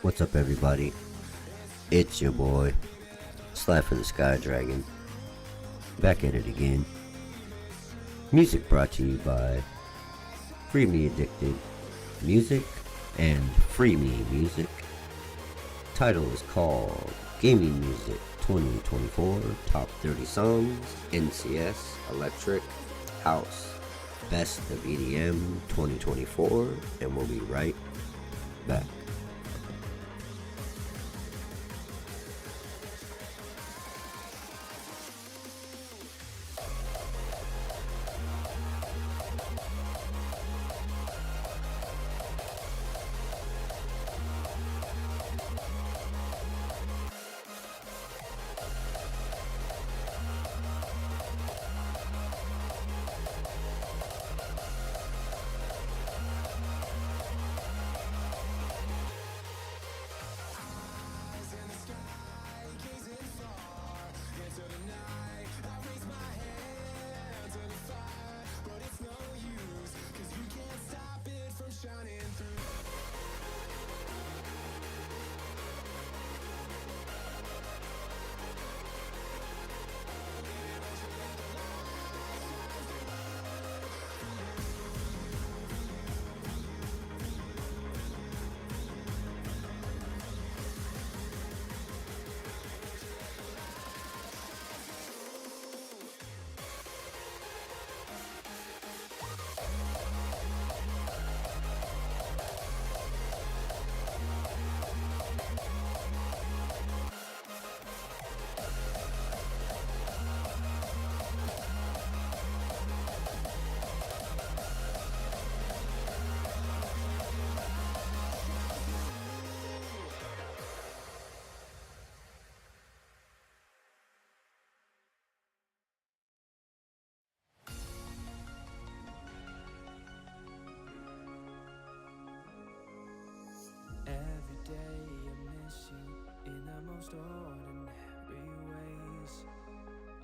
What's up, everybody? It's your boy, Slipher The Sky Dragon, back at it again. Music brought to you by Freememusic Music and Freememusic. Title is called Gaming Music 2024 Top 30 Songs, NCS, Electric, House, Best of EDM 2024, and we'll be right back. Ordinary ways,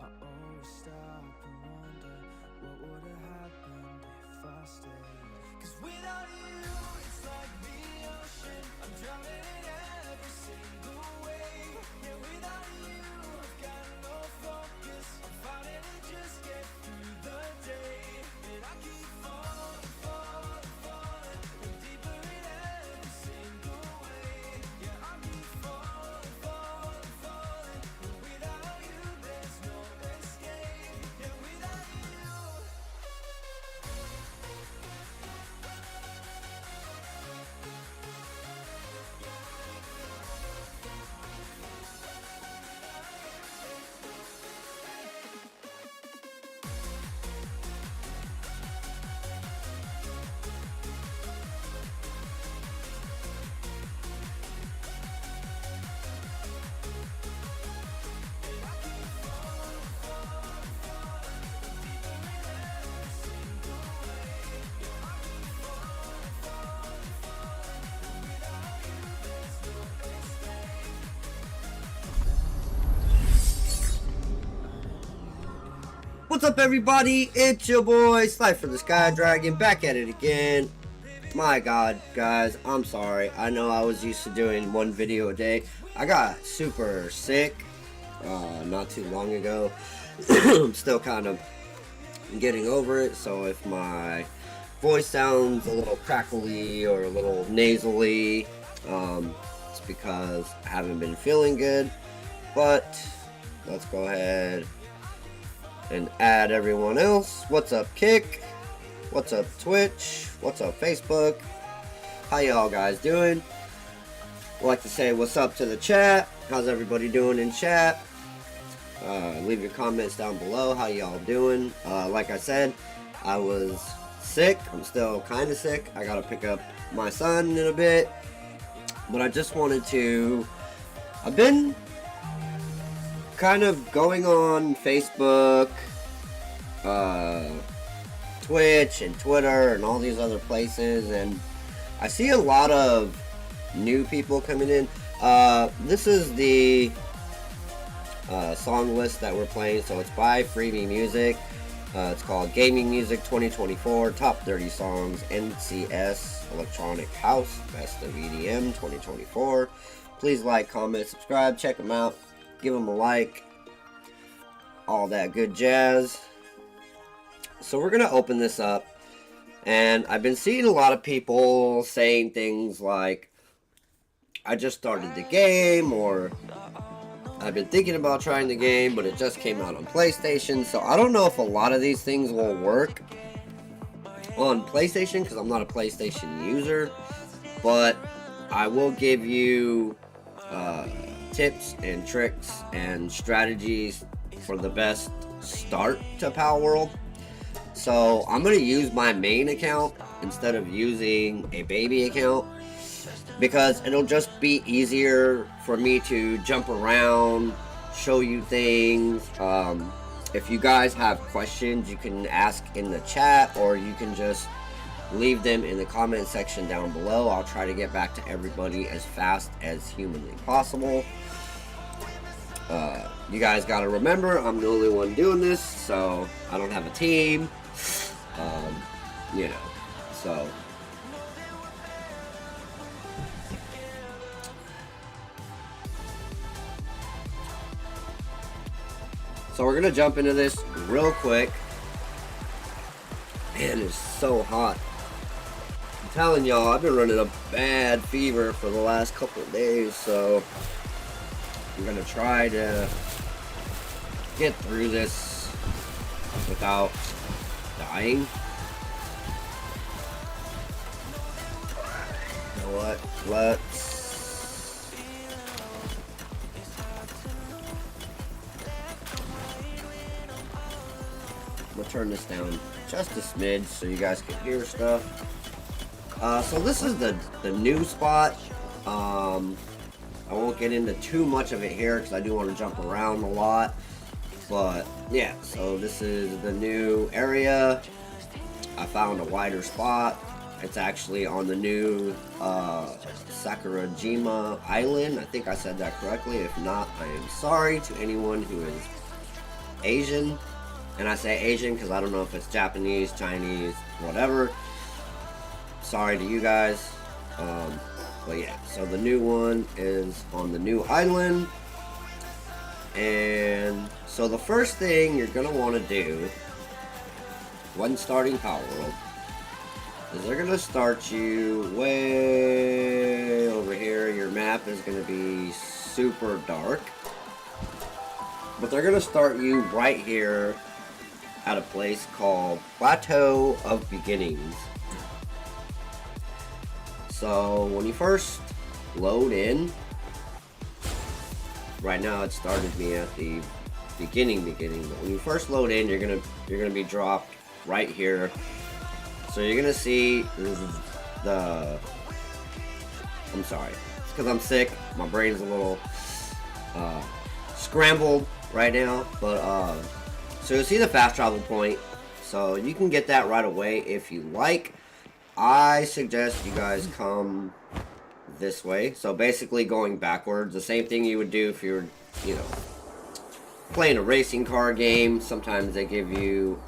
I always stop and wonder what would have happened if I stayed. 'Cause without you, it's like the ocean, I'm drowning in every single wave. Yeah, without you, I've got no focus, I'm fighting to just get through the day. And I keep falling, falling, falling, and deeper in every single way. Yeah, I keep falling, falling, falling, and without you there's no escape. Yeah, without you. What's up, everybody? It's your boy Slipher The Sky Dragon, back at it again. My god, guys, I'm sorry. I know I was used to doing one video a day. I got super sick not too long ago. I'm still kind of getting over it, so if my voice sounds a little crackly or a little nasally, it's because I haven't been feeling good. But let's go ahead and add everyone else. What's up, Kick? What's up, Twitch? What's up, Facebook? How y'all guys doing? I'd like to say what's up to the chat. How's everybody doing in chat? Leave your comments down below. How y'all doing? Like I said, I was sick. I'm still kind of sick. I gotta pick up my son in a bit. But I just wanted to... I've been kind of going on Facebook, Twitch and Twitter and all these other places, and I see a lot of new people coming in. This is the song list that we're playing, so it's by Freememusic. It's called Gaming Music 2024 Top 30 Songs NCS Electronic House Best of EDM 2024. Please like, comment, subscribe, check them out, give them a like, all that good jazz. So we're gonna open this up, and I've been seeing a lot of people saying things like, I just started the game, or I've been thinking about trying the game, but it just came out on PlayStation. So I don't know if a lot of these things will work on PlayStation, because I'm not a PlayStation user, but I will give you tips and tricks and strategies for the best start to PalWorld. So I'm going to use my main account instead of using a baby account, because it'll just be easier for me to jump around, show you things. If you guys have questions, you can ask in the chat, or you can just leave them in the comment section down below. I'll try to get back to everybody as fast as humanly possible. You guys got to remember, I'm the only one doing this, so I don't have a team. You know, so we're gonna jump into this real quick. Man, it's so hot. I'm telling y'all, I've been running a bad fever for the last couple of days, so I'm gonna try to get through this without dying. You know what? I'm gonna turn this down just a smidge so you guys can hear stuff. So this is the new spot. I won't get into too much of it here because I do want to jump around a lot. But yeah, so this is the new area. I found a wider spot. It's actually on the new Sakurajima Island. I think I said that correctly. If not, I am sorry to anyone who is Asian. And I say Asian because I don't know if it's Japanese, Chinese, whatever. Sorry to you guys. But yeah, so the new one is on the new island. And so the first thing you're going to want to do when starting PalWorld is they're going to start you way over here. Your map is going to be super dark. But they're going to start you right here at a place called Plateau of Beginnings. So when you first load in, right now it started me at the beginning, but when you first load in, you're gonna be dropped right here. So you're gonna see the, I'm sorry, it's because I'm sick, my brain's a little scrambled right now, but so you'll see the fast travel point, so you can get that right away if you like. I suggest you guys come this way, so basically going backwards, the same thing you would do if you're, you know, playing a racing car game. Sometimes they give you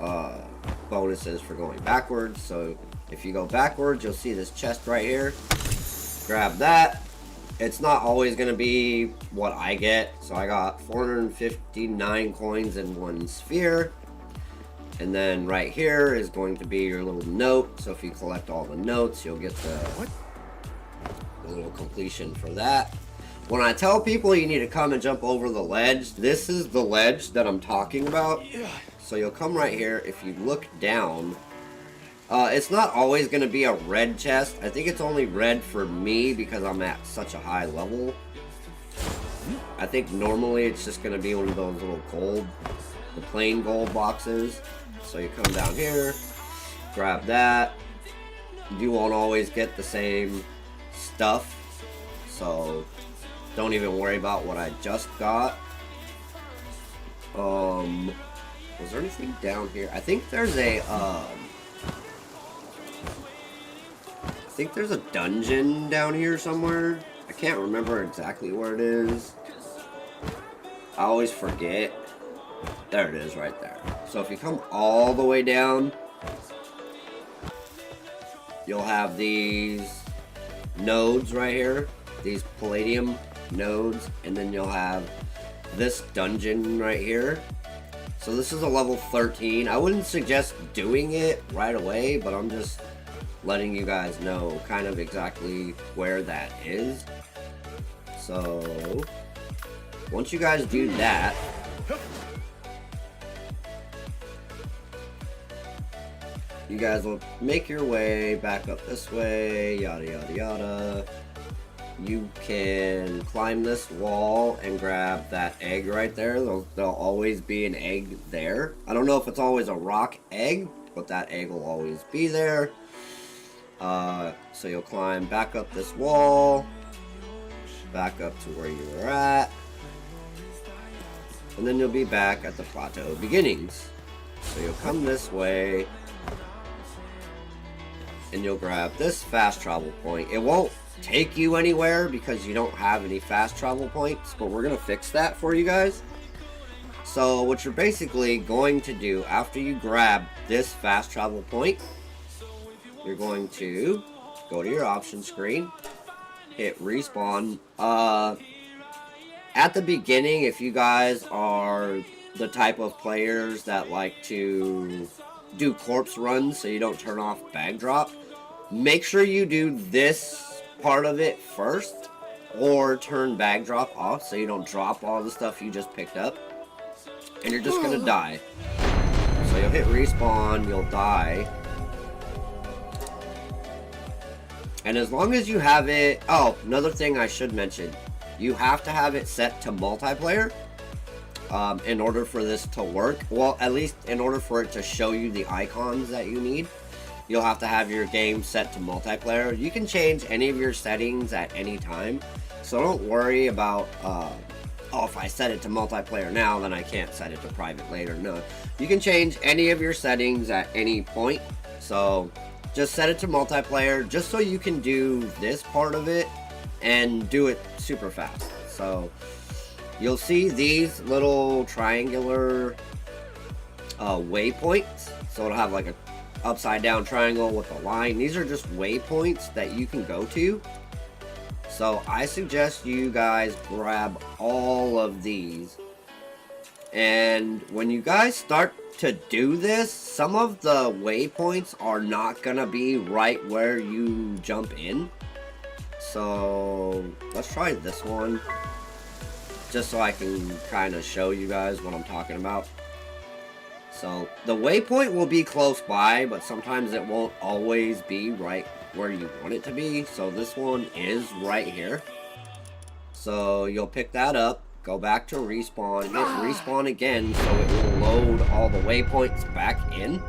bonuses for going backwards, so if you go backwards, you'll see this chest right here. Grab that. It's not always going to be what I get, so I got 459 coins in one sphere. And then right here is going to be your little note, so if you collect all the notes, you'll get the little completion for that. When I tell people you need to come and jump over the ledge, this is the ledge that I'm talking about. So you'll come right here. If you look down, it's not always going to be a red chest. I think it's only red for me because I'm at such a high level. I think normally it's just going to be one of those little gold, the plain gold boxes. So you come down here, grab that. You won't always get the same stuff, so don't even worry about what I just got. Was there anything down here? I think there's a dungeon down here somewhere. I can't remember exactly where it is. I always forget. There it is right there. So if you come all the way down, you'll have these nodes right here, these palladium nodes, and then you'll have this dungeon right here. So this is a level 13. I wouldn't suggest doing it right away, but I'm just letting you guys know kind of exactly where that is. So once you guys do that, you guys will make your way back up this way, yada yada yada. You can climb this wall and grab that egg right there. There'll always be an egg there. I don't know if it's always a rock egg, but that egg will always be there. So you'll climb back up this wall, back up to where you were at, and then you'll be back at the plateau beginnings. So you'll come this way, and you'll grab this fast travel point. It won't take you anywhere because you don't have any fast travel points, but we're gonna fix that for you guys. So what you're basically going to do after you grab this fast travel point, you're going to go to your options screen, hit respawn. At the beginning, if you guys are the type of players that like to do corpse runs so you don't turn off bag drop, make sure you do this part of it first, or turn bag drop off so you don't drop all the stuff you just picked up, and you're just gonna die. So you'll hit respawn, you'll die, and as long as you have it, oh, another thing I should mention, you have to have it set to multiplayer in order for this to work. Well, at least in order for it to show you the icons that you need, you'll have to have your game set to multiplayer. You can change any of your settings at any time, so don't worry about, oh, if I set it to multiplayer now, then I can't set it to private later. No, you can change any of your settings at any point, so just set it to multiplayer, just so you can do this part of it and do it super fast. So you'll see these little triangular waypoints, so it'll have like a upside down triangle with a line. These are just waypoints that you can go to. So I suggest you guys grab all of these, and when you guys start to do this, some of the waypoints are not gonna be right where you jump in. So let's try this one, just so I can kind of show you guys what I'm talking about. So the waypoint will be close by, but sometimes it won't always be right where you want it to be. So this one is right here. So you'll pick that up, go back to respawn, hit respawn again, so it will load all the waypoints back in.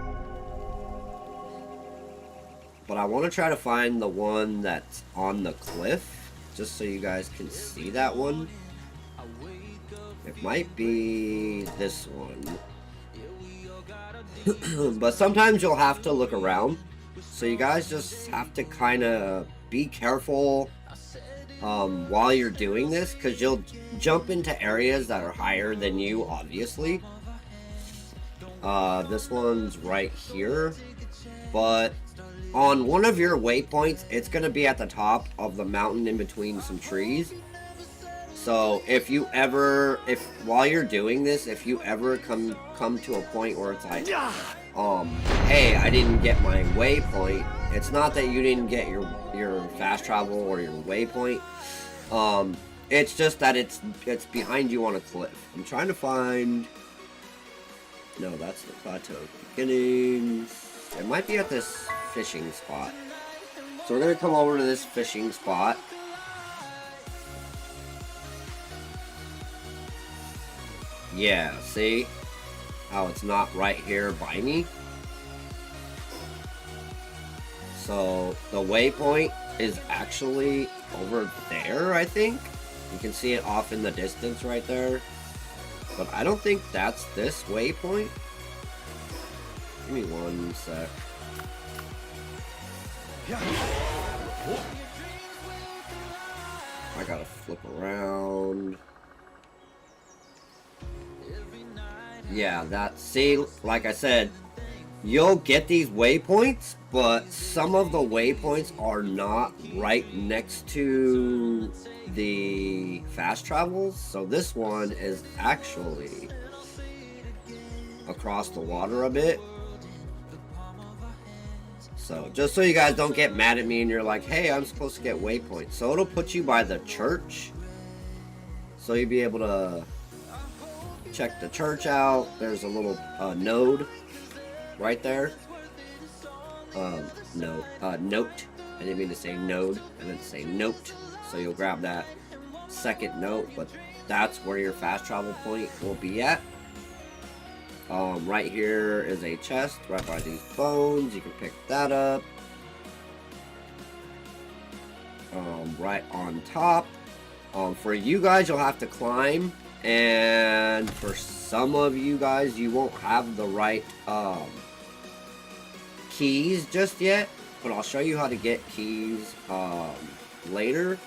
But I want to try to find the one that's on the cliff, just so you guys can see that one. It might be this one. But sometimes you'll have to look around, so you guys just have to kind of be careful while you're doing this, because you'll jump into areas that are higher than you, obviously. This one's right here, but on one of your waypoints, it's going to be at the top of the mountain in between some trees. So if you ever, while you're doing this, if you ever come to a point where it's like, hey, I didn't get my waypoint, it's not that you didn't get your fast travel or your waypoint. It's just that it's behind you on a cliff. I'm trying to find, no, that's the plateau beginnings. It might be at this fishing spot. So we're gonna come over to this fishing spot. Yeah, see how it's not right here by me? So the waypoint is actually over there, I think. You can see it off in the distance right there. But I don't think that's this waypoint. Give me one sec. I gotta flip around. Yeah, see, like I said, you'll get these waypoints, but some of the waypoints are not right next to the fast travels. So this one is actually across the water a bit. So just so you guys don't get mad at me and you're like, hey, I'm supposed to get waypoints. So it'll put you by the church. So you'll be able to check the church out. There's a little node right there. Note. I didn't mean to say node. I meant to say note. So you'll grab that second note, but that's where your fast travel point will be at. Right here is a chest right by these bones. You can pick that up. Right on top. For you guys, you'll have to climb, and for some of you guys, you won't have the right keys just yet, but I'll show you how to get keys later.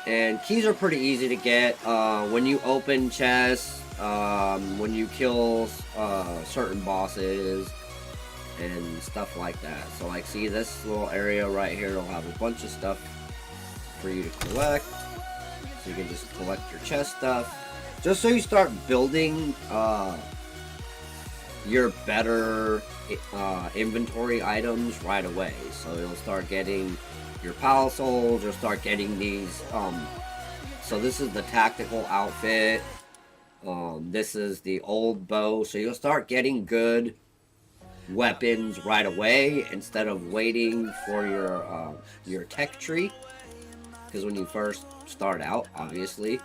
And keys are pretty easy to get when you open chests, when you kill certain bosses and stuff like that. So like, see this little area right here will have a bunch of stuff for you to collect. So you can just collect your chest stuff, just so you start building your better inventory items right away. So you'll start getting your pal souls, you'll start getting these so this is the tactical outfit, this is the old bow, so you'll start getting good weapons right away instead of waiting for your tech tree, because when you first start out, obviously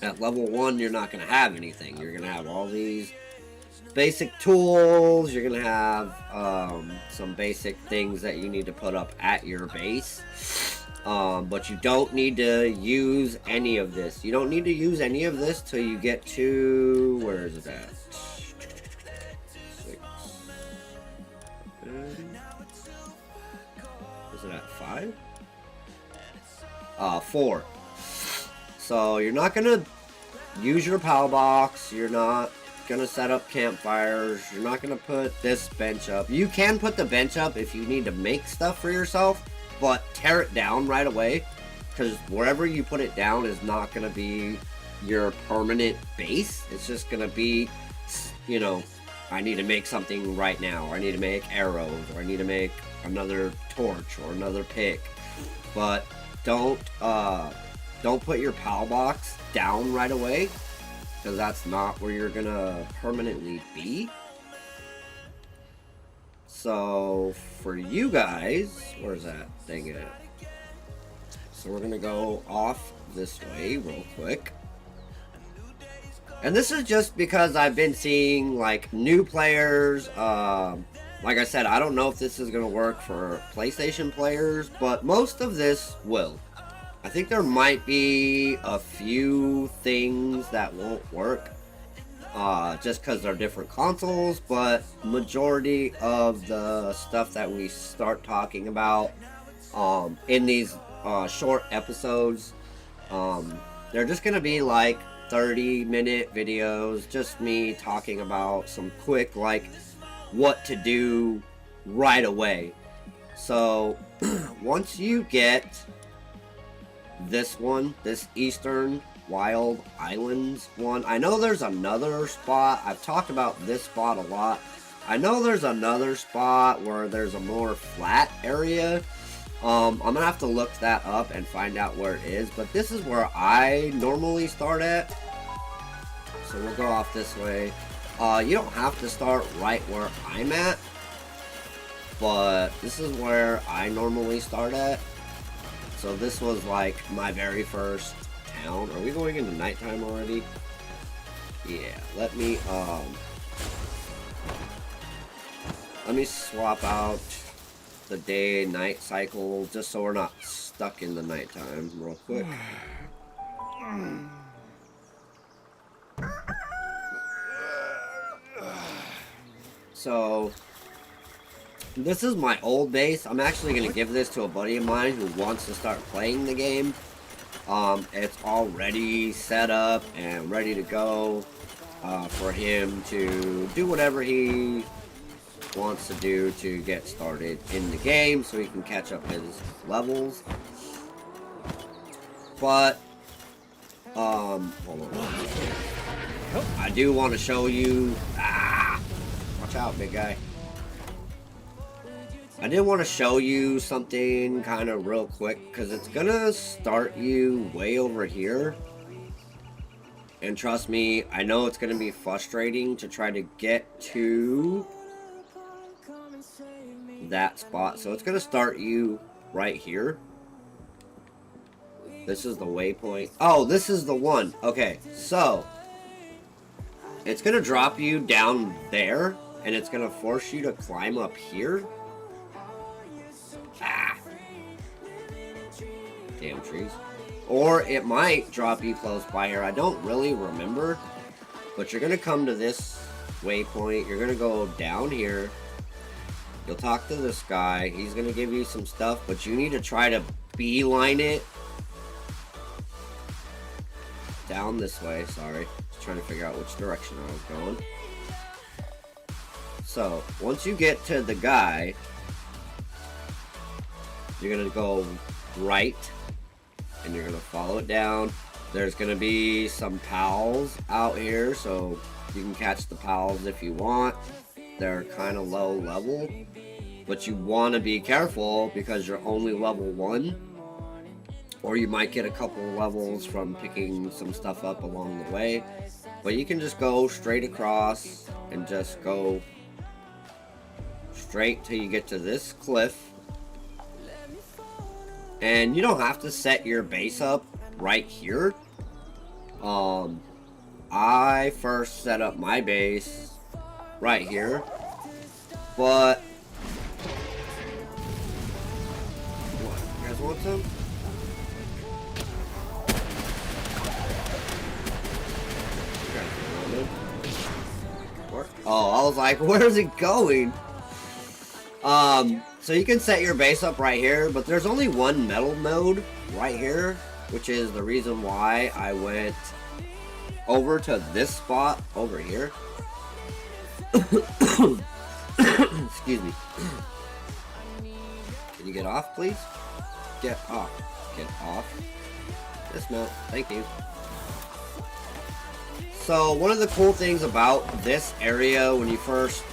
at level 1 you're not going to have anything. You're going to have all these basic tools, you're gonna have some basic things that you need to put up at your base, but you don't need to use any of this. You don't need to use any of this till you get to, where is it at? 6. Is it at 5? 4. So you're not gonna use your PAL box, you're not gonna set up campfires, you're not gonna put this bench up. You can put the bench up if you need to make stuff for yourself, but tear it down right away, because wherever you put it down is not gonna be your permanent base. It's just gonna be, you know, I need to make something right now, or I need to make arrows, or I need to make another torch or another pick. But don't put your PAL box down right away, because that's not where you're gonna permanently be. So for you guys, where's that thing at? So we're gonna go off this way real quick. And this is just because I've been seeing like new players. Like I said, I don't know if this is gonna work for PlayStation players, but most of this will. I think there might be a few things that won't work just because they're different consoles, but majority of the stuff that we start talking about in these short episodes, they're just going to be like 30-minute videos, just me talking about some quick, like, what to do right away. So once you get this one, this Eastern Wild Islands one, I know there's another spot. I've talked about this spot a lot. I know there's another spot where there's a more flat area. I'm gonna have to look that up and find out where it is, but this is where I normally start at. So we'll go off this way. You don't have to start right where I'm at, but this is where I normally start at. So this was like my very first town. Are we going into nighttime already? Yeah, let me swap out the day-night cycle just so we're not stuck in the nighttime real quick. So this is my old base. I'm actually going to give this to a buddy of mine who wants to start playing the game. It's already set up and ready to go. for him to do whatever he wants to do to get started in the game so he can catch up his levels. But hold on. I do want to show you, watch out, big guy. I did want to show you something kind of real quick, because it's gonna start you way over here. And trust me, I know it's gonna be frustrating to try to get to that spot. So it's gonna start you right here. This is the waypoint. Oh, this is the one. Okay, so it's gonna drop you down there, and it's gonna force you to climb up here. Damn trees. Or it might drop you close by here. I don't really remember. But you're gonna come to this waypoint. You're gonna go down here. You'll talk to this guy. He's gonna give you some stuff, but you need to try to beeline it down this way. Sorry, just trying to figure out which direction I was going. So once you get to the guy, you're gonna go right, and you're gonna follow it down. There's gonna be some pals out here, so you can catch the pals if you want. They're kind of low level, but you want to be careful because you're only level 1, or you might get a couple levels from picking some stuff up along the way. But you can just go straight across and just go straight till you get to this cliff. And you don't have to set your base up right here. I first set up my base right here, but what, you guys want some? Oh, I was like, where's it going? So you can set your base up right here, but there's only one metal node right here, which is the reason why I went over to this spot over here. Excuse me. Can you get off, please? Get off. Get off. Dismount. Thank you. So one of the cool things about this area when you first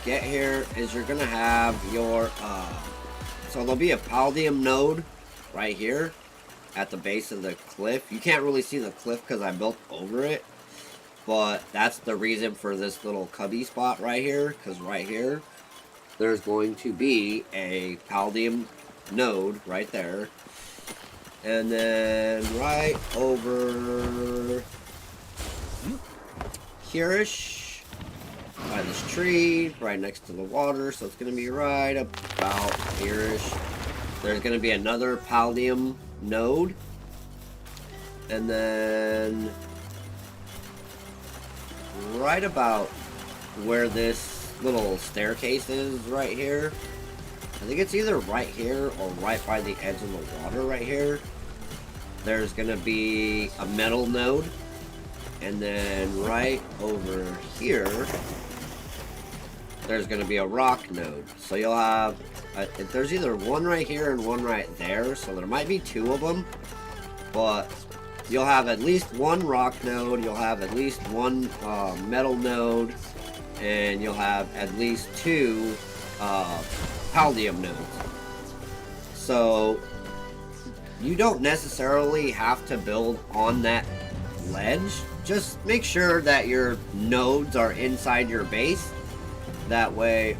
get here is you're gonna have your so there'll be a Paldium node right here at the base of the cliff. You can't really see the cliff because I built over it, but that's the reason for this little cubby spot right here, because right here there's going to be a Paldium node right there, and then right over here-ish by this tree right next to the water, so it's going to be right about here-ish. There's going to be another Paldium node, and then right about where this little staircase is right here, I think it's either right here or right by the edge of the water right here, there's going to be a metal node. And then right over here, there's going to be a rock node. So you'll have, there's either one right here and one right there. So there might be 2 of them. But you'll have at least one rock node. You'll have at least one metal node. And you'll have at least 2 Paldium nodes. So you don't necessarily have to build on that ledge. Just make sure that your nodes are inside your base. That way,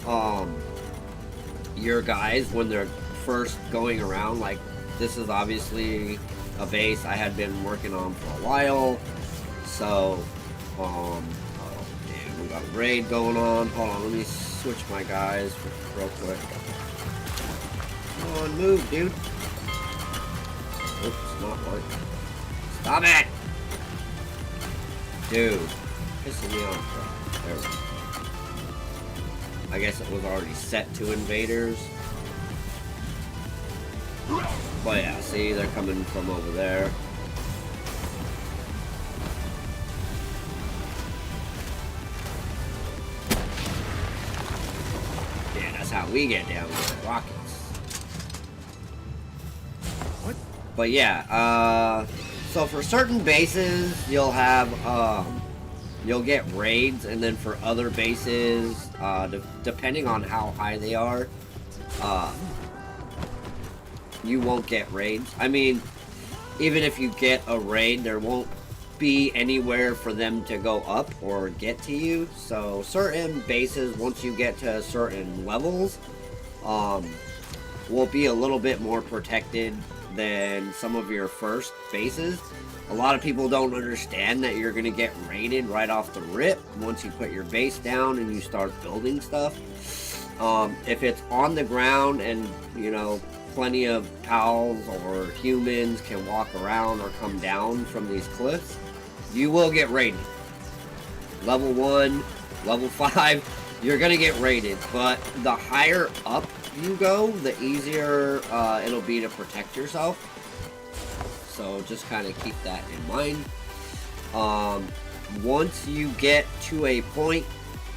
your guys, when they're first going around, like this is obviously a base I had been working on for a while. So, oh, damn, we got a raid going on. Hold on, let me switch my guys real quick. Come on, move, dude. Oops, not working. Stop it! Dude, pissing me off, bro. There we go. I guess it was already set to invaders. But yeah, see, they're coming from over there. how we get down with the rockets. What? But yeah, so for certain bases, you'll have, you'll get raids, and then for other bases, depending on how high they are, you won't get raids. I mean, even if you get a raid, there won't be anywhere for them to go up or get to you. So certain bases, once you get to certain levels, will be a little bit more protected than some of your first bases. A lot of people don't understand that you're going to get raided right off the rip once you put your base down and you start building stuff. If it's on the ground and, you know, plenty of pals or humans can walk around or come down from these cliffs, you will get raided. Level 1, level 5, you're going to get raided. But the higher up you go, the easier it'll be to protect yourself. So just kind of keep that in mind. Once you get to a point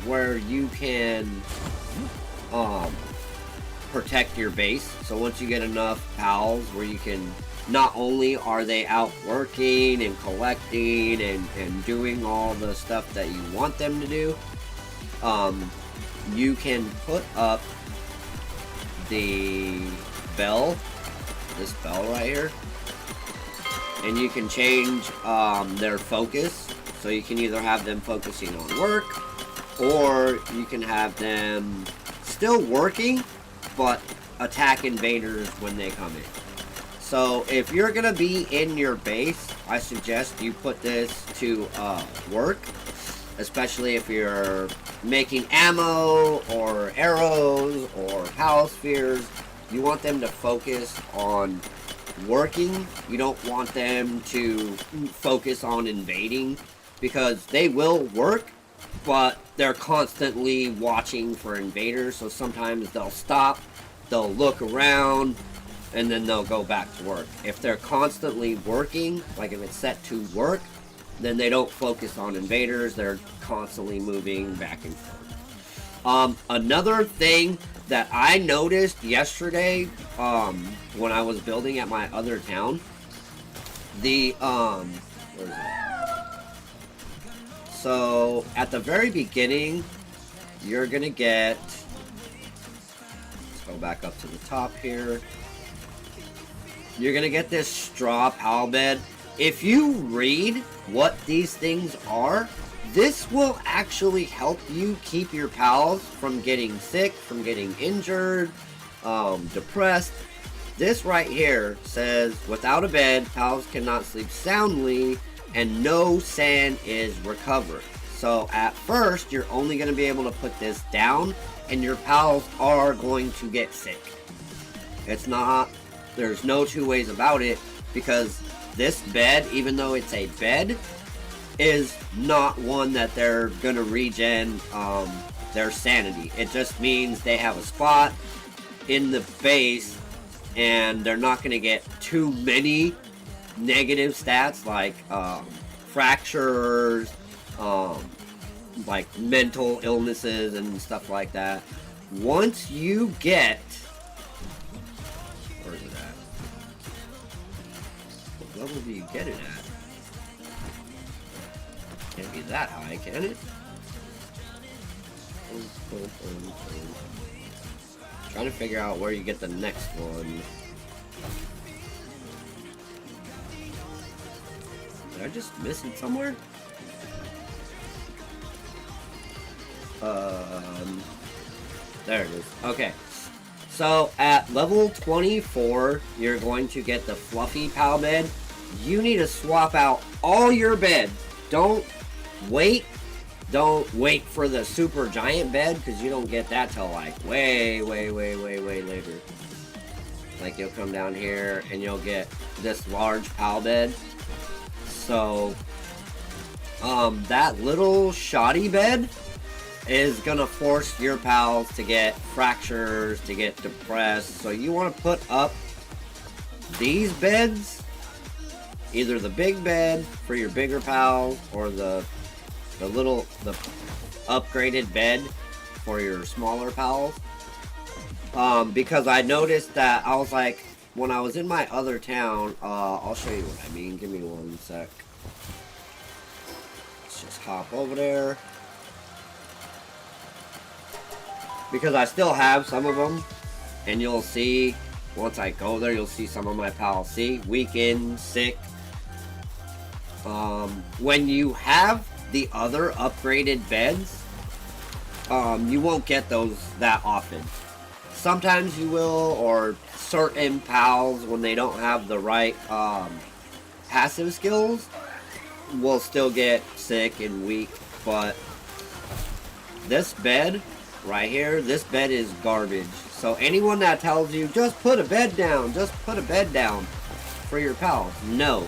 where you can protect your base, so once you get enough pals where you can, not only are they out working and collecting and doing all the stuff that you want them to do, you can put up the bell, this bell right here, and you can change their focus. So you can either have them focusing on work, or you can have them still working but attack invaders when they come in. So if you're gonna be in your base, I suggest you put this to work, especially if you're making ammo or arrows or PAL spheres. You want them to focus on working. You don't want them to focus on invading, because they will work, but they're constantly watching for invaders. So sometimes they'll stop, they'll look around, and then they'll go back to work. If they're constantly working, like if it's set to work, then they don't focus on invaders. They're constantly moving back and forth. Another thing that I noticed yesterday, when I was building at my other town, the, where is it? So at the very beginning, you're gonna get, let's go back up to the top here. You're gonna get this straw PAL bed. If you read what these things are, this will actually help you keep your pals from getting sick, from getting injured, depressed. This right here says, without a bed, pals cannot sleep soundly, and no sand is recovered. So at first, you're only going to be able to put this down, and your pals are going to get sick. It's not, there's no two ways about it, because this bed, even though it's a bed, is not one that they're going to regen their sanity. It just means they have a spot in the base, and they're not going to get too many negative stats like fractures, like mental illnesses and stuff like that. Once you get, where is it at? What level do you get it at? Can't be that high, can it? Trying to figure out where you get the next one. Did I just miss it somewhere? There it is. Okay. So at level 24, you're going to get the fluffy PAL bed. You need to swap out all your beds. Don't wait for the super giant bed, because you don't get that till like way later. Like you'll come down here and you'll get this large PAL bed. So that little shoddy bed is gonna force your pals to get fractures, to get depressed. So you want to put up these beds, either the big bed for your bigger pals, or the upgraded bed for your smaller pals. Because I noticed that I was like, when I was in my other town, I'll show you what I mean. Give me one sec. Let's just hop over there. Because I still have some of them, and you'll see, once I go there, you'll see some of my pals. See, weakened, sick. When you have the other upgraded beds, you won't get those that often. Sometimes you will, or certain pals, when they don't have the right passive skills, will still get sick and weak. But this bed right here, this bed is garbage. So anyone that tells you, just put a bed down, just put a bed down for your pals, no.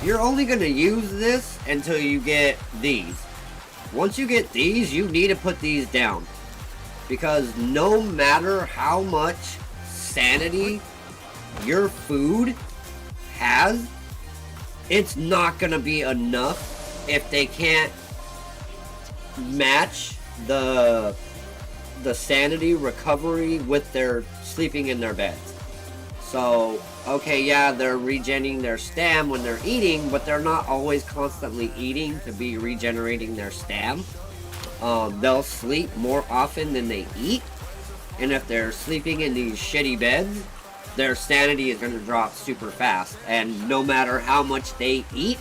You're only going to use this until you get these. Once you get these, you need to put these down. Because no matter how much sanity your food has, it's not going to be enough if they can't match the sanity recovery with their sleeping in their beds. So, okay, yeah, they're regenerating their stam when they're eating, but they're not always constantly eating to be regenerating their stam. They'll sleep more often than they eat, and if they're sleeping in these shitty beds, their sanity is going to drop super fast, and no matter how much they eat,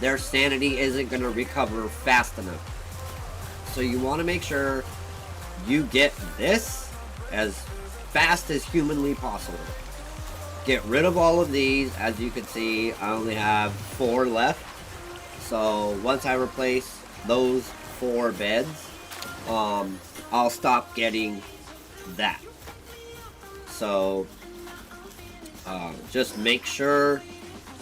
their sanity isn't going to recover fast enough. So you want to make sure you get this as fast as humanly possible. Get rid of all of these. As you can see, I only have 4 left. So once I replace those 4 beds, I'll stop getting that. So just make sure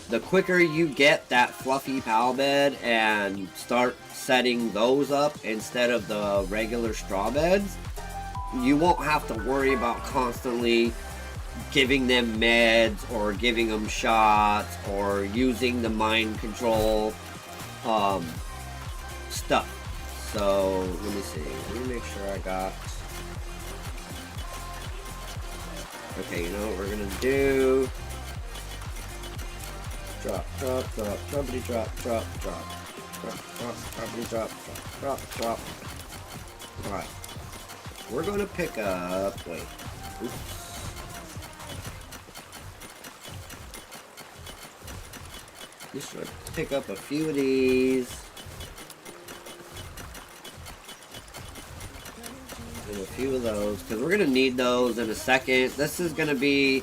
the quicker you get that fluffy pal bed and start setting those up instead of the regular straw beds, you won't have to worry about constantly giving them meds or giving them shots or using the mind control stuff. So let me see, let me make sure I got, okay, you know what we're gonna do, drop, drop, drop, droppity drop, drop, drop, drop, drop, droppity drop, drop, drop, drop. Alright, we're gonna pick up, wait, oops. Just gonna pick up a few of these. And a few of those, because we're going to need those in a second. This is going to be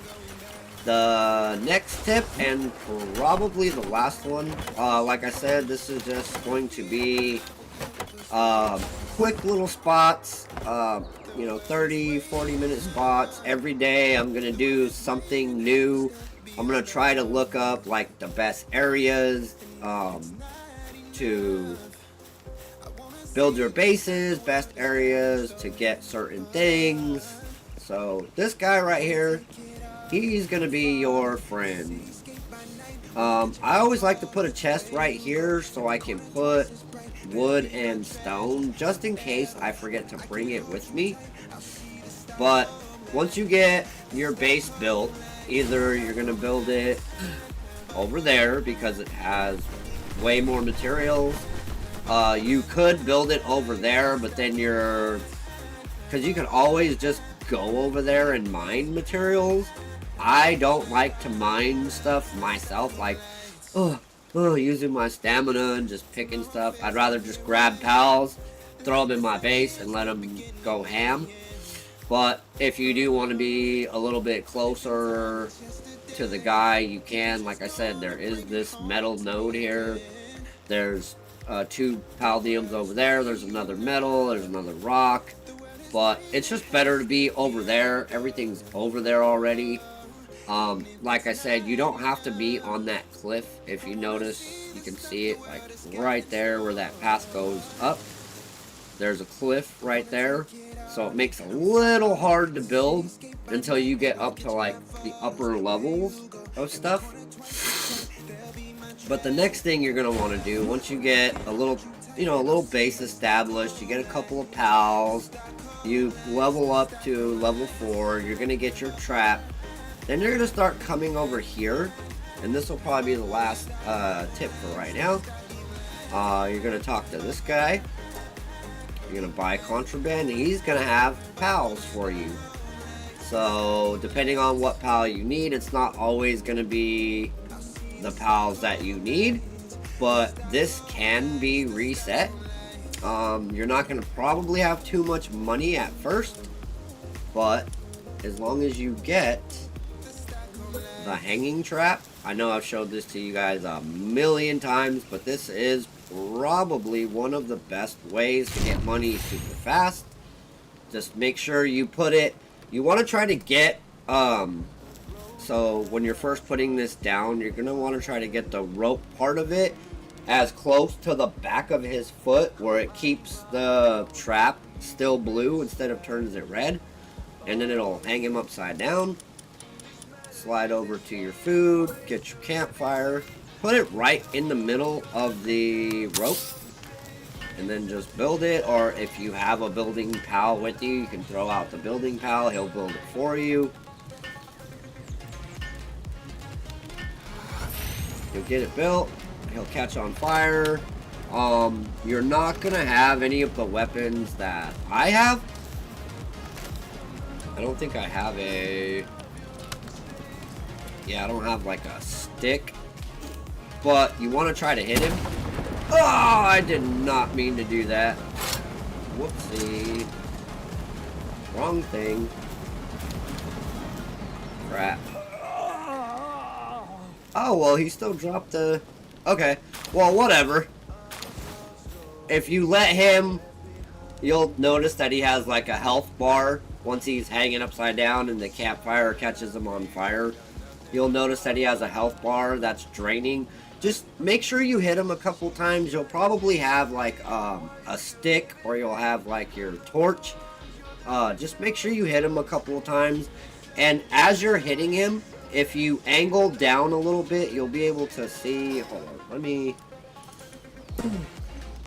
the next tip and probably the last one. Like I said, this is just going to be quick little spots, you know, 30-40 minute spots. Every day I'm going to do something new. I'm going to try to look up like the best areas to build your bases, best areas to get certain things. So this guy right here, he's going to be your friend. I always like to put a chest right here so I can put wood and stone just in case I forget to bring it with me. But once you get your base built, either you're going to build it over there because it has way more materials. You could build it over there, but then because you can always just go over there and mine materials. I don't like to mine stuff myself, like, using my stamina and just picking stuff. I'd rather just grab pals, throw them in my base, and let them go ham. But if you do want to be a little bit closer to the guy, you can. Like I said, there is this metal node here. There's 2 palladiums over there. There's another metal. There's another rock. But it's just better to be over there. Everything's over there already. Like I said, you don't have to be on that cliff. If you notice, you can see it like right there where that path goes up. There's a cliff right there. So it makes it a little hard to build until you get up to like the upper levels of stuff. But the next thing you're going to want to do, once you get a little, a little base established, you get a couple of pals, you level up to level 4, you're gonna get your trap. Then you're gonna start coming over here, and this will probably be the last tip for right now. You're gonna talk to this guy. You're gonna buy contraband, and he's gonna have pals for you. So depending on what pal you need, it's not always gonna be the pals that you need, but this can be reset. You're not gonna probably have too much money at first, but as long as you get the hanging trap, I know I've showed this to you guys a million times, but this is probably one of the best ways to get money super fast. Just make sure you put it, you want to try to get, so when you're first putting this down, you're going to want to try to get the rope part of it as close to the back of his foot where it keeps the trap still blue instead of turns it red. And then it'll hang him upside down. Slide over to your food, get your campfire, put it right in the middle of the rope, and then just build it. Or if you have a building pal with you, you can throw out the building pal, he'll build it for you. You'll get it built, he'll catch on fire. You're not gonna have any of the weapons that I have. I don't think I have a... Yeah, I don't have like a stick. But you want to try to hit him. Oh, I did not mean to do that. Whoopsie. Wrong thing. Crap. Oh, well, he still dropped the... Okay. Well, whatever. If you let him, you'll notice that he has like a health bar once he's hanging upside down and the campfire catches him on fire. You'll notice that he has a health bar that's draining. Just make sure you hit him a couple times. You'll probably have like a stick, or you'll have like your torch. Just make sure you hit him a couple of times. And as you're hitting him, if you angle down a little bit, you'll be able to see. Hold on, let me...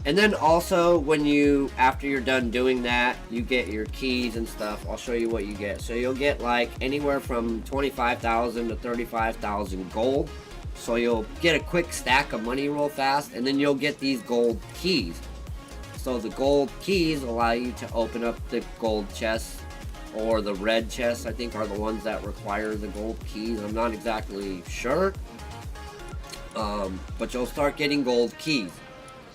And then also, when you, after you're done doing that, you get your keys and stuff. I'll show you what you get. So you'll get like anywhere from 25,000 to 35,000 gold. So you'll get a quick stack of money real fast, and then you'll get these gold keys. So the gold keys allow you to open up the gold chests, or the red chests, I think, are the ones that require the gold keys. I'm not exactly sure. But you'll start getting gold keys.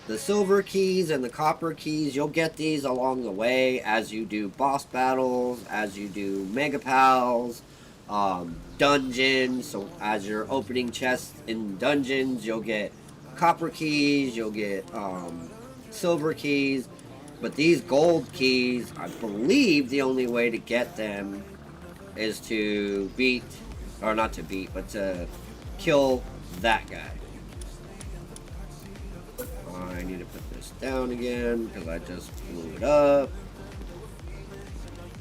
The silver keys and the copper keys, you'll get these along the way as you do boss battles, as you do mega pals, dungeons. So as you're opening chests in dungeons, you'll get copper keys, you'll get silver keys. But these gold keys, I believe the only way to get them is to beat, or not to beat, but to kill that guy. I need to put this down again because I just blew it up.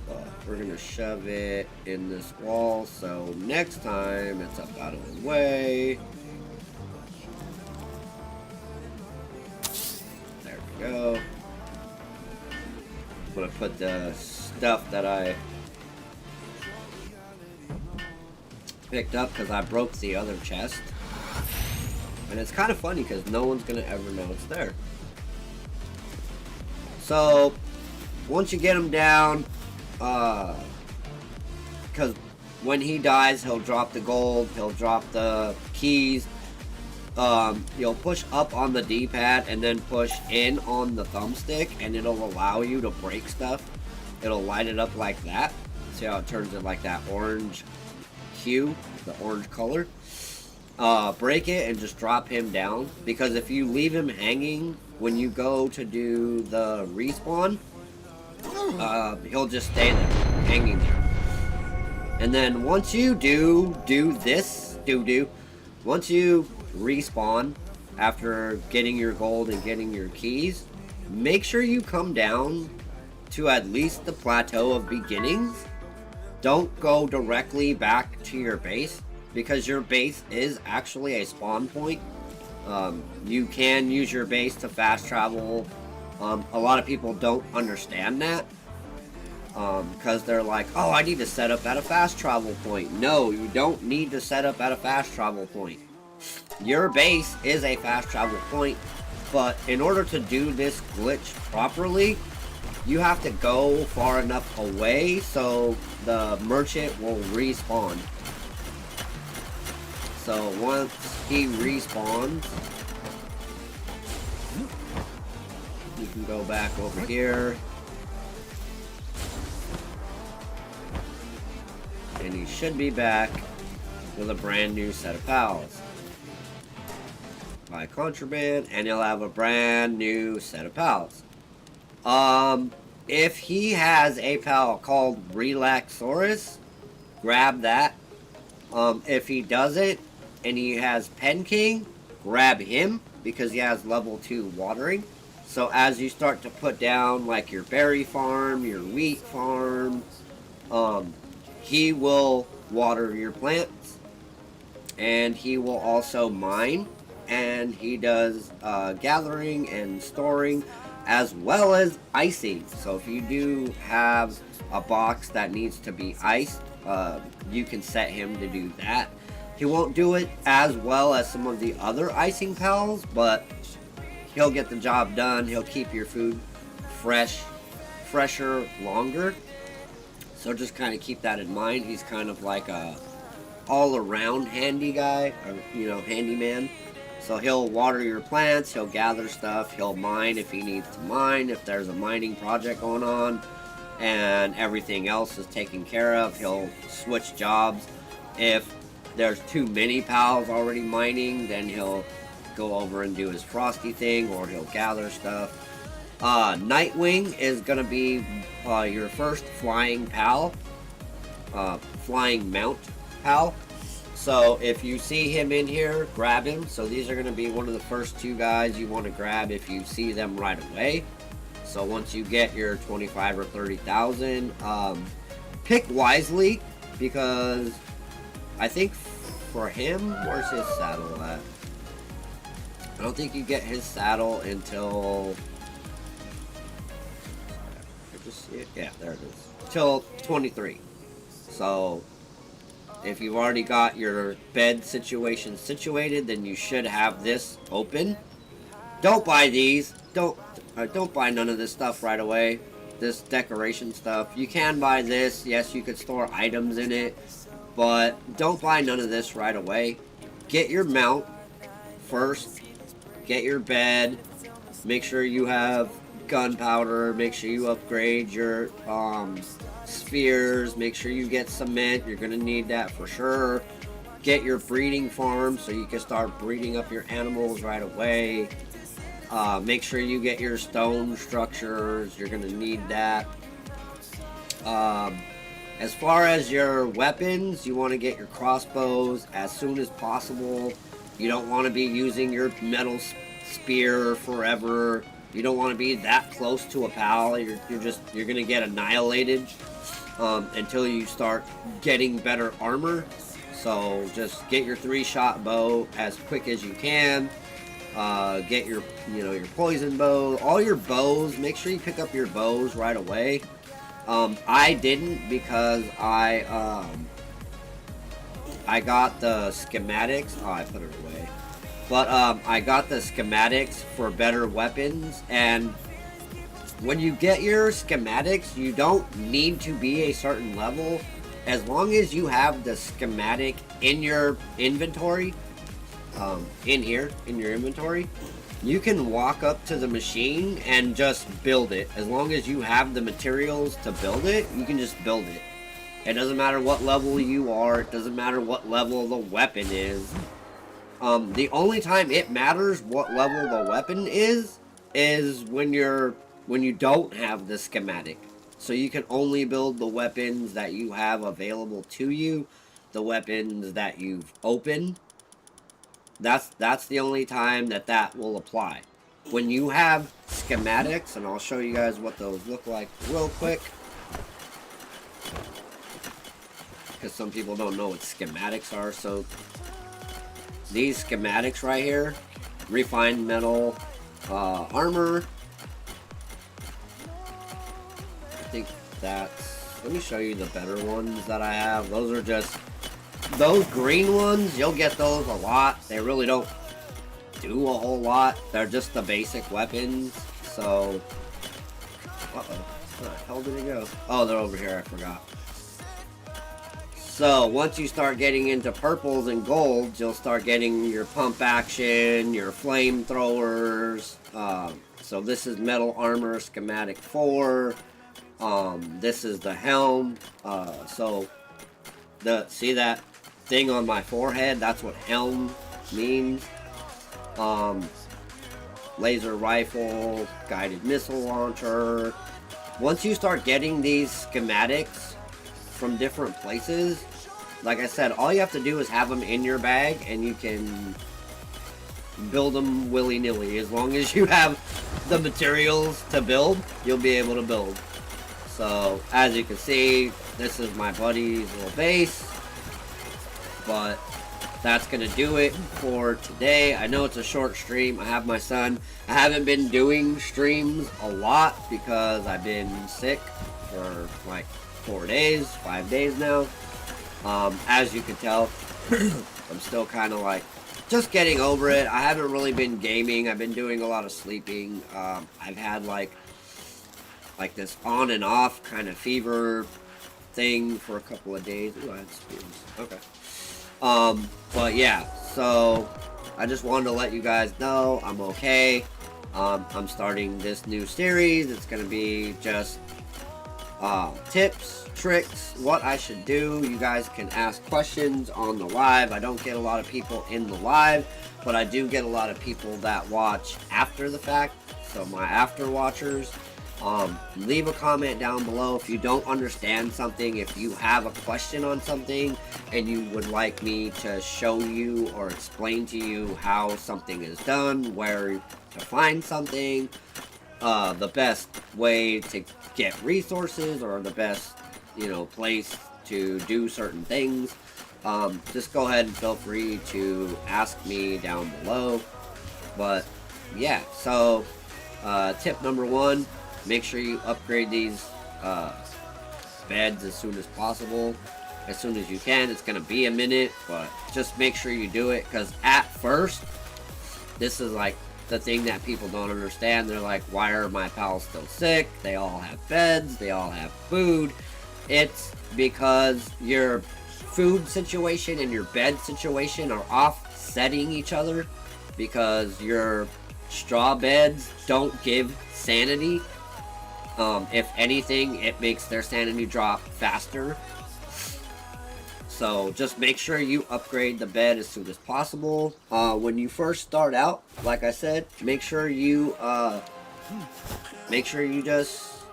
But we're going to shove it in this wall, so next time it's up out of the way. There we go. I'm going to put the stuff that I picked up because I broke the other chest. And it's kind of funny because no one's going to ever know it's there. So, once you get him down, because when he dies, he'll drop the gold, he'll drop the keys. You'll push up on the D-pad and then push in on the thumbstick, and it'll allow you to break stuff. It'll light it up like that. See how it turns it like that orange hue, the orange color. Break it and just drop him down, because if you leave him hanging when you go to do the respawn, he'll just stay there, hanging there. And then once you do this, once you respawn after getting your gold and getting your keys, make sure you come down to at least the plateau of beginnings. Don't go directly back to your base, because your base is actually a spawn point. You can use your base to fast travel. A lot of people don't understand that. because they're like, oh, I need to set up at a fast travel point. No, you don't need to set up at a fast travel point. Your base is a fast travel point, but in order to do this glitch properly, you have to go far enough away so the merchant will respawn. So once he respawns, you can go back over here. And he should be back with a brand new set of pals. Buy contraband, and he'll have a brand new set of pals. If he has a pal called Relaxaurus, grab that. If he doesn't, and he has Pen King, grab him, because he has level 2 watering. So as you start to put down like your berry farm, your wheat farm, he will water your plants, and he will also mine, and he does gathering and storing, as well as icing. So if you do have a box that needs to be iced, you can set him to do that. He won't do it as well as some of the other icing pals, but he'll get the job done. He'll keep your food fresher longer. So just kind of keep that in mind. He's kind of like a all-around handy guy, or, you know, handyman. So he'll water your plants, he'll gather stuff, he'll mine if he needs to mine, if there's a mining project going on, and everything else is taken care of. He'll switch jobs. If there's too many pals already mining, then he'll go over and do his frosty thing, or he'll gather stuff. Nightwing is going to be your first flying pal, flying mount pal. So if you see him in here, grab him. So these are going to be one of the first 2 guys you want to grab if you see them right away. So once you get your 25 or 30,000, pick wisely, because I think for him, where's his saddle at? I don't think you get his saddle until, I just see it. Yeah, there it is. Till 23. So if you've already got your bed situation situated, then you should have this open. Don't buy these. Don't buy none of this stuff right away. This decoration stuff. You can buy this. Yes, you could store items in it, but don't buy none of this right away. Get your mount first. Get your bed. Make sure you have gunpowder. Make sure you upgrade your spheres. Make sure you get cement. You're gonna need that for sure. Get your breeding farm so you can start breeding up your animals right away. Make sure you get your stone structures. You're gonna need that. As far as your weapons, you want to get your crossbows as soon as possible. You don't want to be using your metal spear forever. You don't want to be that close to a pal. You're gonna get annihilated until you start getting better armor. So just get your 3-shot bow as quick as you can. Get your your poison bow, all your bows. Make sure you pick up your bows right away. I didn't, because I got the schematics. Oh, I put it away. But I got the schematics for better weapons, and when you get your schematics, you don't need to be a certain level. As long as you have the schematic in your inventory, in your inventory, you can walk up to the machine and just build it. As long as you have the materials to build it, you can just build it. It doesn't matter what level you are. It doesn't matter what level the weapon is. The only time it matters what level the weapon is when you don't have the schematic. So you can only build the weapons that you have available to you, the weapons that you've opened. That's the only time that will apply. When you have schematics, and I'll show you guys what those look like real quick, because some people don't know what schematics are. So these schematics right here, refined metal armor. I think that's let me show you the better ones that I have. Those are just, those green ones, you'll get those a lot. They really don't do a whole lot. They're just the basic weapons. So, uh-oh, where the hell did it go? Oh, they're over here, I forgot. So, once you start getting into purples and golds, you'll start getting your pump action, your flamethrowers. So this is metal armor schematic 4. This is the helm. So, see that thing on my forehead? That's what helm means. Laser rifle, guided missile launcher. Once you start getting these schematics from different places, like I said, all you have to do is have them in your bag and you can build them willy-nilly. As long as you have the materials to build, you'll be able to build. So as you can see, this is my buddy's little base, but that's gonna do it for today. I know it's a short stream. I have my son. I haven't been doing streams a lot because I've been sick for like 4 days, 5 days now. As you can tell, I'm still kind of like just getting over it. I haven't really been gaming. I've been doing a lot of sleeping. I've had like this on and off kind of fever thing for a couple of days. Ooh, I had spoons. Okay. But yeah, so I just wanted to let you guys know I'm okay. I'm starting this new series. It's gonna be just tips, tricks, what I should do. You guys can ask questions on the live. I don't get a lot of people in the live, but I do get a lot of people that watch after the fact. So my after watchers, leave a comment down below if you don't understand something, if you have a question on something and you would like me to show you or explain to you how something is done, where to find something, the best way to get resources, or the best, you know, place to do certain things, just go ahead and feel free to ask me down below. But yeah, so tip number 1, make sure you upgrade these beds as soon as possible, as soon as you can. It's gonna be a minute, but just make sure you do it, because at first, this is like the thing that people don't understand. They're like, why are my pals still sick? They all have beds, they all have food. It's because your food situation and your bed situation are offsetting each other, because your straw beds don't give sanity. If anything, it makes their sanity drop faster. So just make sure you upgrade the bed as soon as possible. When you first start out, like I said, make sure you just,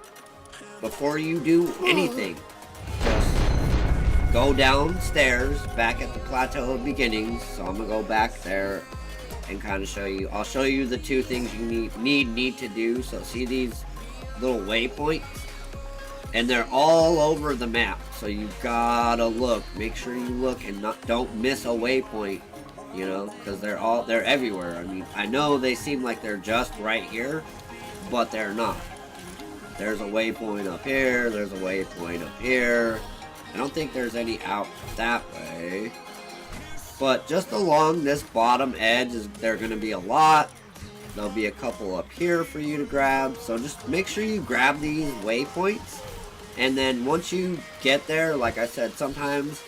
before you do anything, just go downstairs back at the plateau of beginnings. So I'm gonna go back there and kind of show you. I'll show you the 2 things you need to do. So see these little waypoints, and they're all over the map, so you gotta look. Make sure you look and don't miss a waypoint, you know, because they're everywhere. I mean, I know they seem like they're just right here, but they're not. There's a waypoint up here, there's a waypoint up here. I don't think there's any out that way, but just along this bottom edge there are gonna be a lot. There'll be a couple up here for you to grab, so just make sure you grab these waypoints. And then once you get there, like I said, sometimes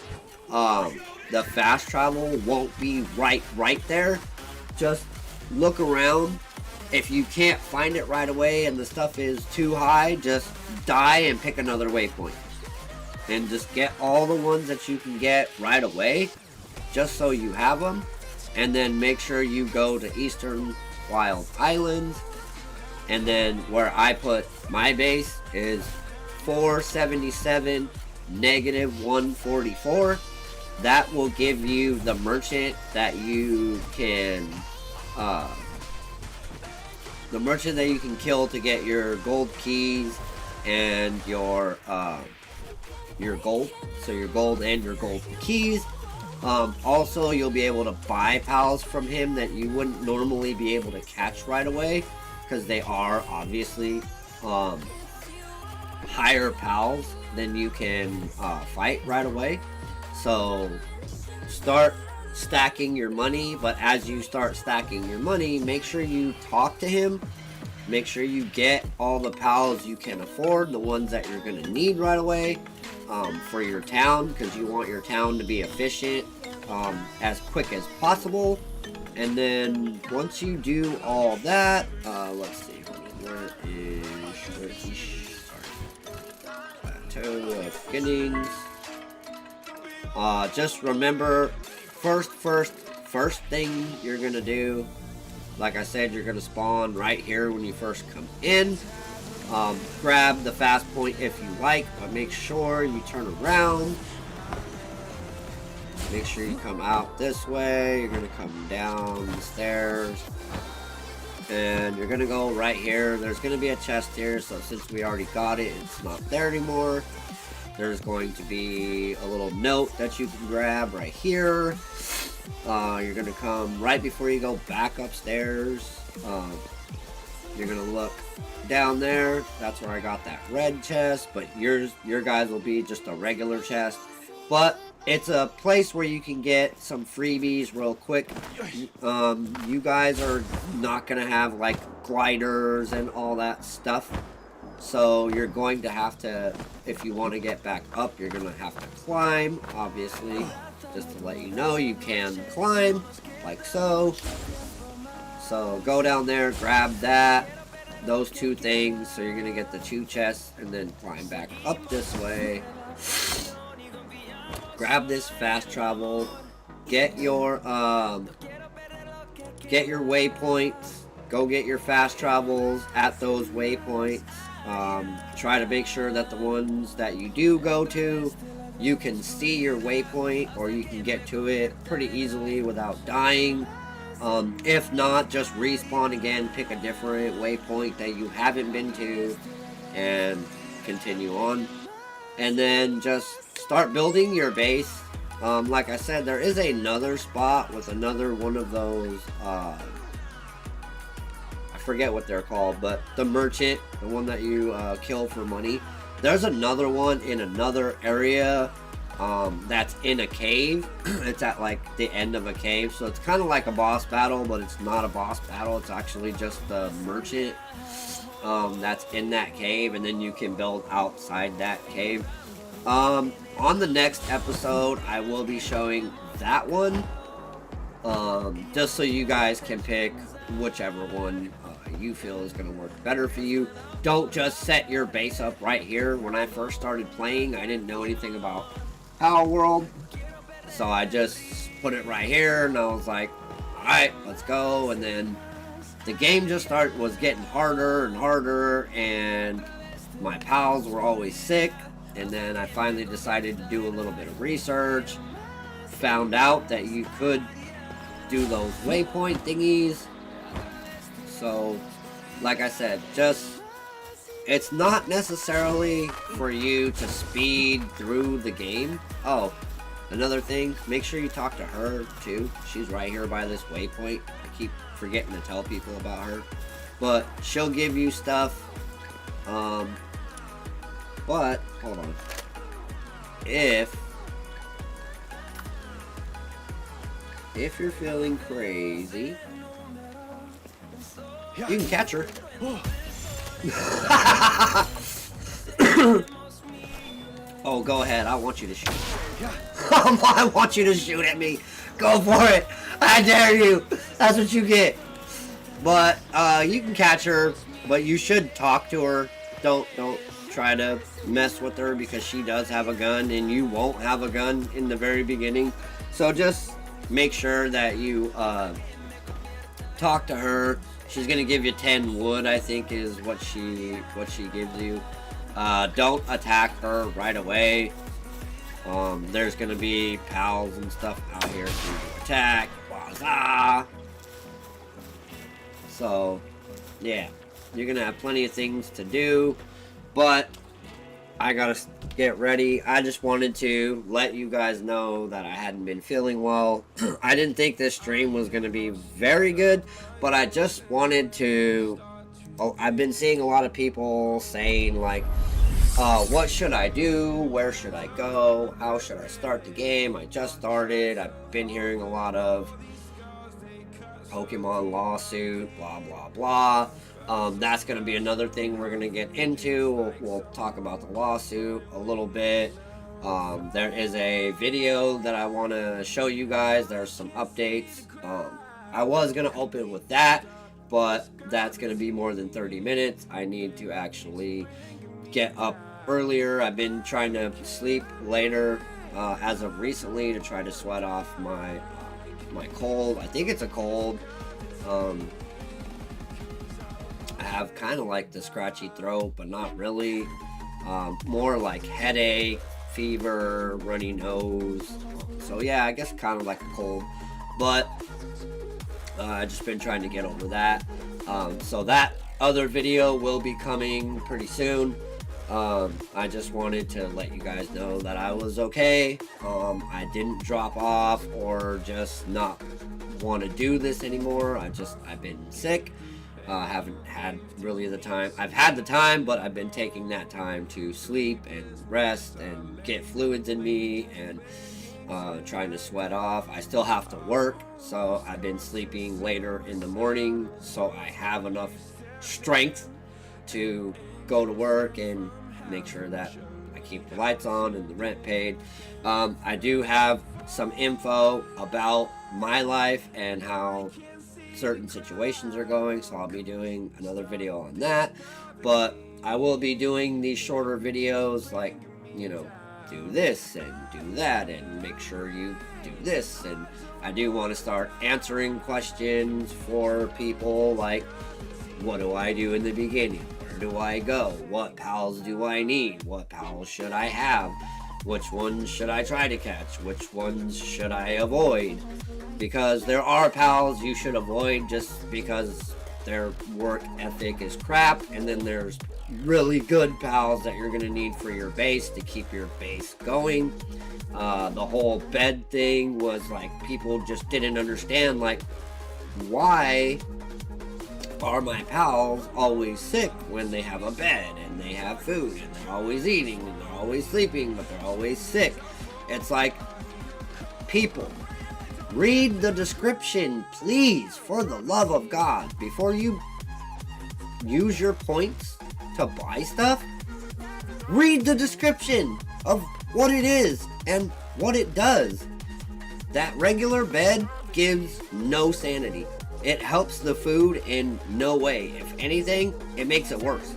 the fast travel won't be right there. Just look around. If you can't find it right away and the stuff is too high, just die and pick another waypoint. And just get all the ones that you can get right away, just so you have them. And then make sure you go to Eastern Wild Islands, and then where I put my base is 477 -144. That will give you the merchant that you can kill to get your gold keys and your gold. So your gold and your gold keys. Also, you'll be able to buy pals from him that you wouldn't normally be able to catch right away, because they are obviously higher pals. then you can fight right away. So start stacking your money, but as you start stacking your money, make sure you talk to him. Make sure you get all the pals you can afford, the ones that you're going to need right away for your town, because you want your town to be efficient as quick as possible. And then once you do all that, let's see, where is Plateau of Beginnings. Just remember, first thing you're gonna do, like I said, you're gonna spawn right here when you first come in. Grab the fast point if you like, but make sure you turn around. Make sure you come out this way. You're gonna come down the stairs, and you're gonna go right here. There's gonna be a chest here, so since we already got it, it's not there anymore. There's going to be a little note that you can grab right here. You're gonna come right before you go back upstairs. You're gonna look down there. That's where I got that red chest, but your guys will be just a regular chest. But it's a place where you can get some freebies real quick. You guys are not gonna have like gliders and all that stuff. So you're going to have to, if you want to get back up, you're going to have to climb, obviously. Just to let you know, you can climb, like so. So go down there, grab that, those two things. So you're going to get the 2 chests, and then climb back up this way. Grab this fast travel. Get your waypoints. Go get your fast travels at those waypoints. Try to make sure that the ones that you do go to, you can see your waypoint, or you can get to it pretty easily without dying. If not, just respawn again, pick a different waypoint that you haven't been to, and continue on. And then just start building your base. Like I said, there is another spot with another one of those, forget what they're called, but the merchant, the one that you kill for money. There's another one in another area that's in a cave. It's at like the end of a cave, so it's kind of like a boss battle, but it's not a boss battle. It's actually just the merchant that's in that cave, and then you can build outside that cave. On the next episode, I will be showing that one, just so you guys can pick whichever one you feel is going to work better for you. Don't just set your base up right here. When I first started playing, I didn't know anything about PalWorld, so I just put it right here, and I was like, alright, let's go. And then the game just was getting harder and harder, and my pals were always sick. And then I finally decided to do a little bit of research, found out that you could do those waypoint thingies. So, like I said, it's not necessarily for you to speed through the game. Oh, another thing, make sure you talk to her too. She's right here by this waypoint. I keep forgetting to tell people about her. But she'll give you stuff. But, hold on. If you're feeling crazy, you can catch her. Oh, go ahead. I want you to shoot. I want you to shoot at me. Go for it. I dare you. That's what you get. But you can catch her, but you should talk to her. Don't try to mess with her, because she does have a gun and you won't have a gun in the very beginning. So just make sure that you talk to her. She's gonna give you 10 wood, I think, is what she gives you. Don't attack her right away. There's gonna be pals and stuff out here to attack. Waza! So, yeah, you're gonna have plenty of things to do, but I gotta get ready. I just wanted to let you guys know that I hadn't been feeling well. I didn't think this stream was gonna be very good, but I just wanted to... I've been seeing a lot of people saying, like, What should I do? Where should I go? How should I start the game? I just started. I've been hearing a lot of Pokemon lawsuit, blah, blah, blah. That's going to be another thing we're going to get into. We'll talk about the lawsuit a little bit. There is a video that I want to show you guys. There's some updates. I was going to open with that, but that's going to be more than 30 minutes. I need to actually get up earlier. I've been trying to sleep later as of recently to try to sweat off my cold. I think it's a cold. I have kind of like the scratchy throat, but not really. More like headache, fever, runny nose. So yeah, I guess kind of like a cold, but I've just been trying to get over that. So that other video will be coming pretty soon. I just wanted to let you guys know that I was okay. I didn't drop off or just not want to do this anymore. I've been sick. Haven't had really the time. I've had the time, but I've been taking that time to sleep and rest and get fluids in me and trying to sweat off. I still have to work, so I've been sleeping later in the morning so I have enough strength to go to work and make sure that I keep the lights on and the rent paid. I do have some info about my life and how certain situations are going, so I'll be doing another video on that. But I will be doing these shorter videos, like, you know, do this and do that and make sure you do this. And I do want to start answering questions for people, like, what do I do in the beginning? Where do I go? What pals do I need? What pals should I have? Which ones should I try to catch? Which ones should I avoid? Because there are pals you should avoid just because their work ethic is crap, and then there's really good pals that you're going to need for your base to keep your base going. The whole bed thing was like, people just didn't understand, like, why are my pals always sick when they have a bed and they have food and they're always eating and they're always sleeping, but they're always sick? It's like, people, read the description, please, for the love of God. Before you use your points to buy stuff, read the description of what it is and what it does. That regular bed gives no sanity. It helps the food in no way. If anything, it makes it worse.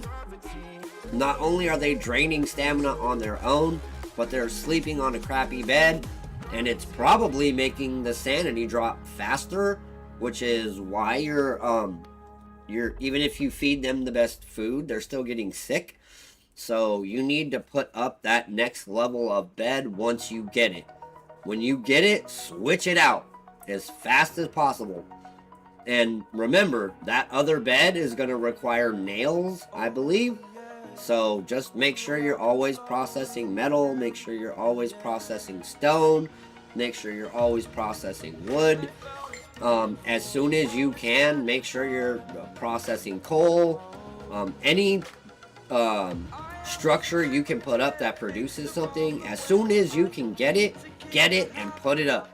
Not only are they draining stamina on their own, but they're sleeping on a crappy bed, and it's probably making the sanity drop faster, which is why you're even if you feed them the best food, they're still getting sick. So you need to put up that next level of bed once you get it. When you get it, switch it out as fast as possible. And remember, that other bed is going to require nails, I believe. So just make sure you're always processing metal. Make sure you're always processing stone. Make sure you're always processing wood. As soon as you can, make sure you're processing coal. Any structure you can put up that produces something, as soon as you can get it and put it up.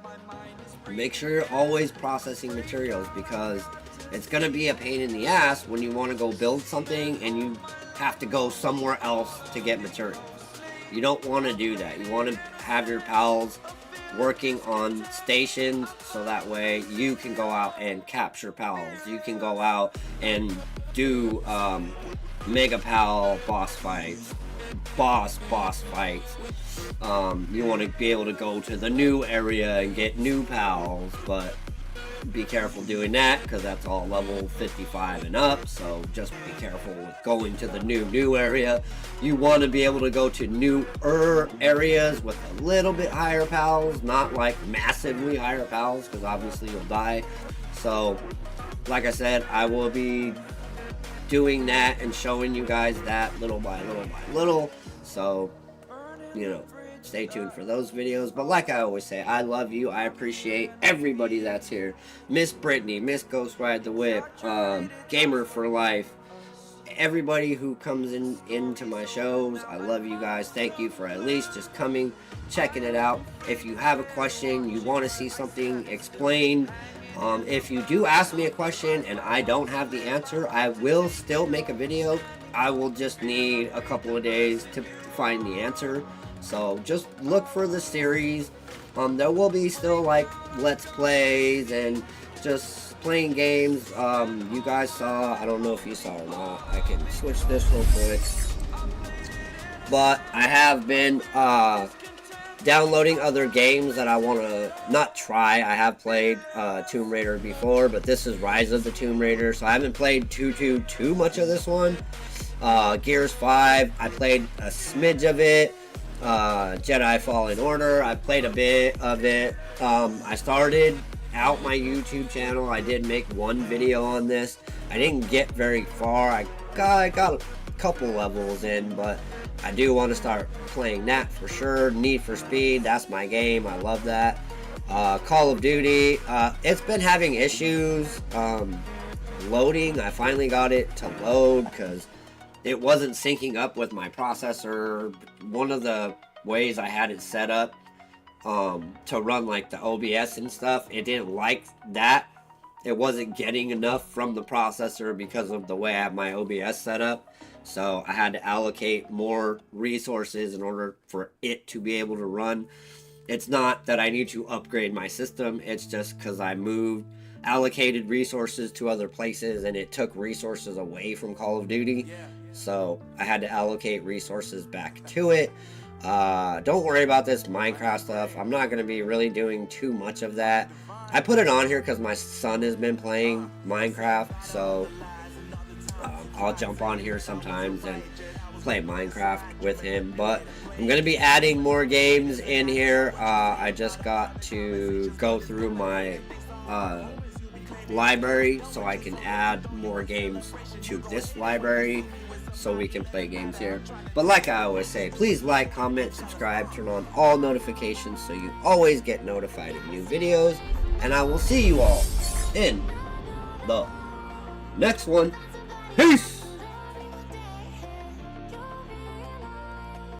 Make sure you're always processing materials, because it's going to be a pain in the ass when you want to go build something and you have to go somewhere else to get materials. You don't want to do that. You want to have your pals working on stations, so that way you can go out and capture pals. You can go out and do mega pal boss fights, boss fights. You want to be able to go to the new area and get new pals, but be careful doing that, because that's all level 55 and up. So just be careful with going to the new area. You want to be able to go to newer areas with a little bit higher pals, not like massively higher pals, because obviously you'll die. So like I said, I will be doing that and showing you guys that little by little by little. So, you know, stay tuned for those videos. But like I always say, I love you. I appreciate everybody that's here. Miss Brittany, Miss Ghost Ride the Whip, Gamer for Life, everybody who comes into my shows. I love you guys. Thank you for at least just coming, checking it out. If you have a question, you want to see something explained, if you do ask me a question and I don't have the answer, I will still make a video. I will just need a couple of days to find the answer. So just look for the series. There will be still like let's plays and just playing games. You guys saw, I don't know if you saw or not, I can switch this real quick, but I have been downloading other games that I want to not try. I have played Tomb Raider before, but this is Rise of the Tomb Raider, so I haven't played too much of this one. Gears 5, I played a smidge of it. Jedi Fallen Order, I played a bit of it. I started out my YouTube channel. I did make one video on this. I didn't get very far. I got a couple levels in, but I do want to start playing that for sure. Need for Speed, that's my game. I love that. Call of Duty, it's been having issues loading. I finally got it to load because it wasn't syncing up with my processor. One of the ways I had it set up to run like the OBS and stuff, it didn't like that. It wasn't getting enough from the processor because of the way I have my OBS set up. So I had to allocate more resources in order for it to be able to run. It's not that I need to upgrade my system, it's just because I allocated resources to other places and it took resources away from Call of Duty. So I had to allocate resources back to it. Don't worry about this Minecraft stuff. I'm not going to be really doing too much of that. I put it on here because my son has been playing Minecraft, so I'll jump on here sometimes and play Minecraft with him. But I'm going to be adding more games in here. I just got to go through my library so I can add more games to this library so we can play games here. But like I always say, please like, comment, subscribe, turn on all notifications so you always get notified of new videos, and I will see you all in the next one. Peace!